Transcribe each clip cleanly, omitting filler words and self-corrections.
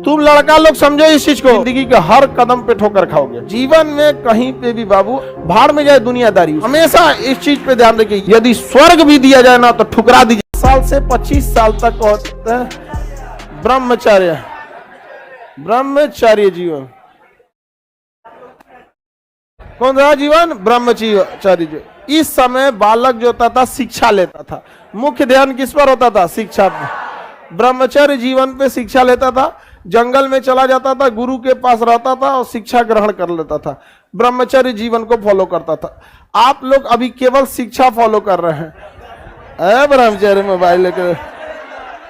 तुम लड़का लोग समझो इस चीज को, जिंदगी के हर कदम पे ठोकर खाओगे। जीवन में कहीं पे भी बाबू भाड़ में जाए दुनियादारी, हमेशा इस चीज पे ध्यान रखिए। यदि स्वर्ग भी दिया जाए ना तो ठुकरा दीजिए। साल से 25 साल तक होता है ब्रह्मचर्य, ब्रह्मचर्य जीवन। कौन सा जीवन? ब्रह्मचर्य। इस समय बालक जो होता था शिक्षा लेता था, मुख्य ध्यान किस पर होता था? शिक्षा पर। ब्रह्मचर्य जीवन पे शिक्षा लेता था, जंगल में चला जाता था, गुरु के पास रहता था और शिक्षा ग्रहण कर लेता था, ब्रह्मचर्य जीवन को फॉलो करता था। आप लोग अभी केवल शिक्षा फॉलो कर रहे हैं। ब्रह्मचर्य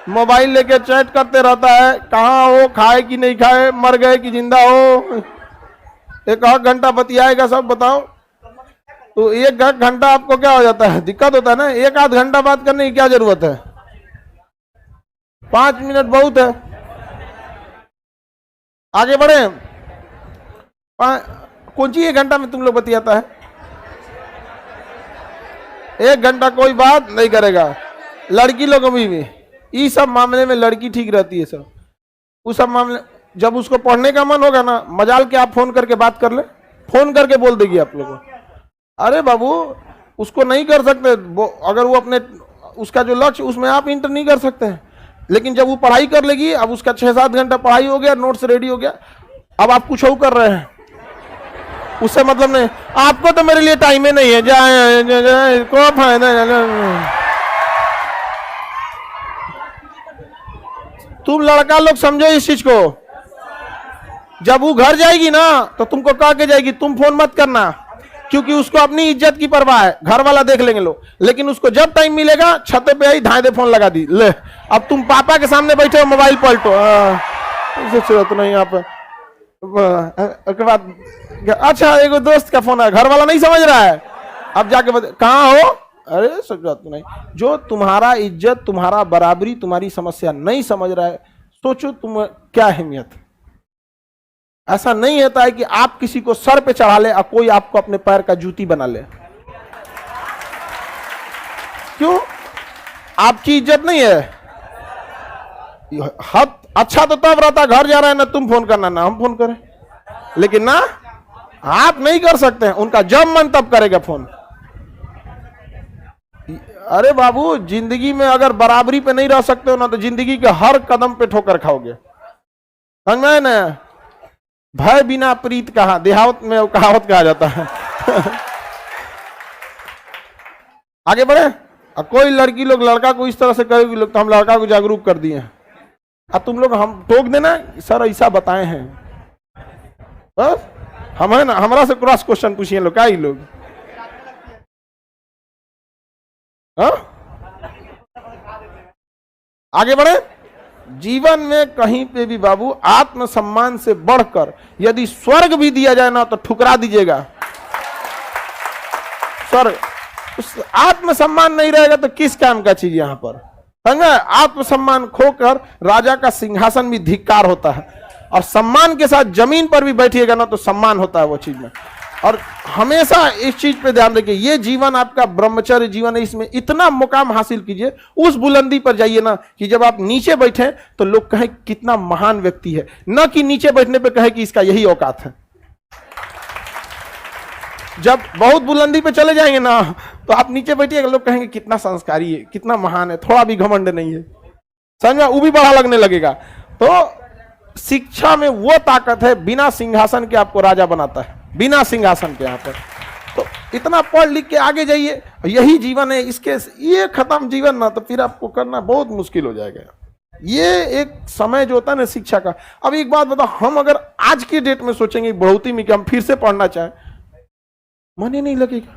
मोबाइल लेके चैट करते रहता है, कहाँ हो, खाए कि नहीं खाए, मर गए कि जिंदा हो, एक आध घंटा बतियाएगा सब। बताओ तो एक घंटा आपको क्या हो जाता है? दिक्कत होता है ना। एक आध घंटा बात करने की क्या जरूरत है? 5 मिनट बहुत है। आगे बढ़े। कौन सी 1 घंटा में तुम लोग बतियाता है? 1 घंटा कोई बात नहीं करेगा। लड़की लोग अभी भी इस सब मामले में लड़की ठीक रहती है सब। उस सब मामले जब उसको पढ़ने का मन होगा ना, मजाल के आप फोन करके बात कर ले, फोन करके बोल देगी आप लोगों को। अरे बाबू उसको नहीं कर सकते अगर वो अपने उसका जो लक्ष्य उसमें आप इंटर नहीं कर सकते हैं। लेकिन जब वो पढ़ाई कर लेगी, अब उसका 6-7 घंटा पढ़ाई हो गया, नोट्स रेडी हो गया, अब आप कुछ और कर रहे हैं, उससे मतलब नहीं। आपको तो मेरे लिए टाइम ही नहीं है, जाए को फायदा। तुम लड़का लोग समझो इस चीज को। जब वो घर जाएगी ना तो तुमको कह के जाएगी तुम फोन मत करना, क्योंकि उसको अपनी इज्जत की परवाह है। घर वाला देख लेंगे लोग, लेकिन उसको जब टाइम मिलेगा छत पे आई धाए दे फोन लगा दी, ले अब तुम पापा के सामने बैठे हो, मोबाइल पलटो। जरूरत नहीं यहाँ पे। उसके बाद अच्छा एगो दोस्त का फोन है, घर वाला नहीं समझ रहा है, अब जाके कहाँ हो? अरे सब बात नहीं। जो तुम्हारा इज्जत, तुम्हारा बराबरी, तुम्हारी समस्या नहीं समझ रहा है, सोचो तुम क्या अहमियत। ऐसा नहीं होता है कि आप किसी को सर पे चढ़ा ले और कोई आपको अपने पैर का जूती बना ले। क्यों? आपकी इज्जत नहीं है। हद अच्छा तो तब रहता, घर जा रहा है ना तुम फोन करना ना हम फोन करें, लेकिन ना आप नहीं कर सकते हैं। उनका जब मन तब करेगा फोन। अरे बाबू जिंदगी में अगर बराबरी पे नहीं रह सकते हो ना तो जिंदगी के हर कदम पे ठोकर खाओगे। समझ में ना? भय बिना प्रीत कहा, देहावत में कहावत कहा जाता है। आगे बढ़े। अब कोई लड़की लोग लड़का को इस तरह से करेगी लोग तो हम लड़का को जागरूक कर दिए। अब तुम लोग हम टोक देना सर ऐसा बताए हैं, बस हम है ना, हमारा से क्रॉस क्वेश्चन पूछिए लोग, क्या ही लोग। आगे बढ़े। जीवन में कहीं पे भी बाबू आत्मसम्मान से बढ़कर यदि स्वर्ग भी दिया जाए ना तो ठुकरा दीजिएगा। स्वर्ग, उस आत्मसम्मान नहीं रहेगा तो किस काम का चीज यहां पर? समझे? आत्मसम्मान खोकर राजा का सिंहासन भी धिक्कार होता है, और सम्मान के साथ जमीन पर भी बैठिएगा ना तो सम्मान होता है वो चीज में। और हमेशा इस चीज पे ध्यान रखिए, ये जीवन आपका ब्रह्मचर्य जीवन है, इसमें इतना मुकाम हासिल कीजिए, उस बुलंदी पर जाइए ना कि जब आप नीचे बैठे तो लोग कहें कितना महान व्यक्ति है, न कि नीचे बैठने पे कहे कि इसका यही औकात है। जब बहुत बुलंदी पे चले जाएंगे ना तो आप नीचे बैठिएगा, लोग कहेंगे कितना संस्कारी है, कितना महान है, थोड़ा भी घमंड नहीं है। समझ, वो भी बड़ा लगने लगेगा। तो शिक्षा में वो ताकत है, बिना सिंहासन के आपको राजा बनाता है, बिना सिंहासन के। यहाँ पर तो इतना पढ़ लिख के आगे जाइए, यही जीवन है। इसके ये खत्म जीवन ना तो फिर आपको करना बहुत मुश्किल हो जाएगा। ये एक समय जो होता है ना शिक्षा का। अब एक बात बताओ, हम अगर आज की डेट में सोचेंगे बढ़ोतरी में कि हम फिर से पढ़ना चाहें, मन ही नहीं लगेगा।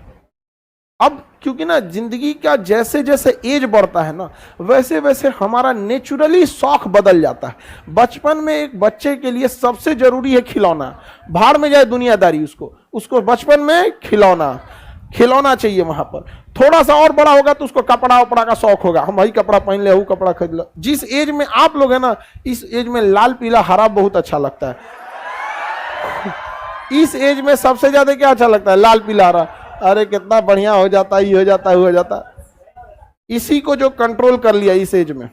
अब क्योंकि ना जिंदगी का जैसे जैसे एज बढ़ता है ना वैसे वैसे हमारा नेचुरली शौक बदल जाता है। बचपन में एक बच्चे के लिए सबसे जरूरी है खिलौना, भाड़ में जाए दुनियादारी, उसको बचपन में खिलौना चाहिए। वहां पर थोड़ा सा और बड़ा होगा तो उसको कपड़ा उपड़ा का शौक होगा, हम वही कपड़ा पहन ले, वो कपड़ा खरीद लो। जिस एज में आप लोग है ना, इस एज में लाल पीला हरा बहुत अच्छा लगता है। इस एज में सबसे ज्यादा क्या अच्छा लगता है? लाल पीला हरा। अरे कितना बढ़िया हो जाता है, ये हो जाता है, वो हो जाता है। इसी को जो कंट्रोल कर लिया इस एज में,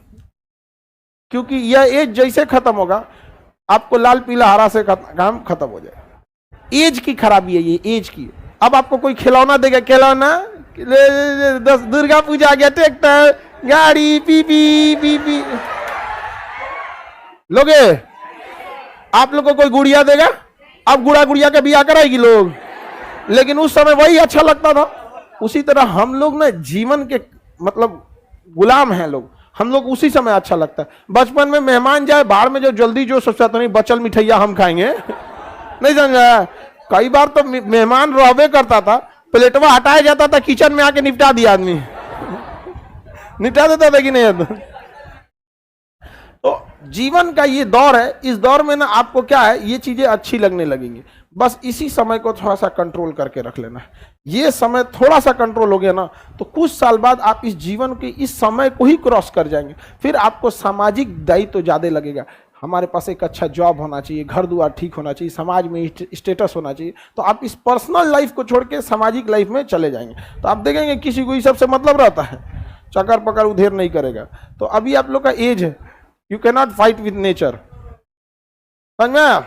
क्योंकि यह एज जैसे खत्म होगा, आपको लाल पीला हरा से काम खत्म हो जाए। एज की खराबी है ये, एज की। अब आपको कोई खिलौना देगा, खिलौना दुर्गा पूजा आ गया, ट्रैक्टर, गाड़ी, पीपी पीपी लोगे। आप लोग को कोई गुड़िया देगा, अब गुड़ा गुड़िया का बिया कराएगी लोग, लेकिन उस समय वही अच्छा लगता था। उसी तरह हम लोग ना जीवन के मतलब गुलाम हैं लोग, हम लोग उसी समय अच्छा लगता है। बचपन में मेहमान जाए बाहर में, जो जल्दी जो सोचता तो नहीं बचल मिठाइया हम खाएंगे नहीं समझा। कई बार तो मेहमान रहबे करता था, प्लेटवा हटाया जाता था, किचन में आके निपटा दिया आदमी निपटा देता था कि नहीं। तो जीवन का ये दौर है, इस दौर में ना आपको क्या है, ये चीजें अच्छी लगने लगेंगी। बस इसी समय को थोड़ा सा कंट्रोल करके रख लेना है। ये समय थोड़ा सा कंट्रोल हो गया ना, तो कुछ साल बाद आप इस जीवन के इस समय को ही क्रॉस कर जाएंगे। फिर आपको सामाजिक दायित्व तो ज्यादा लगेगा। हमारे पास एक अच्छा जॉब होना चाहिए, घर द्वार ठीक होना चाहिए, समाज में स्टेटस होना चाहिए। तो आप इस पर्सनल लाइफ को छोड़ के सामाजिक लाइफ में चले जाएंगे। तो आप देखेंगे किसी को इस सबसे मतलब रहता है, चकर पकड़ उधेर नहीं करेगा। तो अभी आप लोग का एज है, you cannot fight with nature, समझ में आया?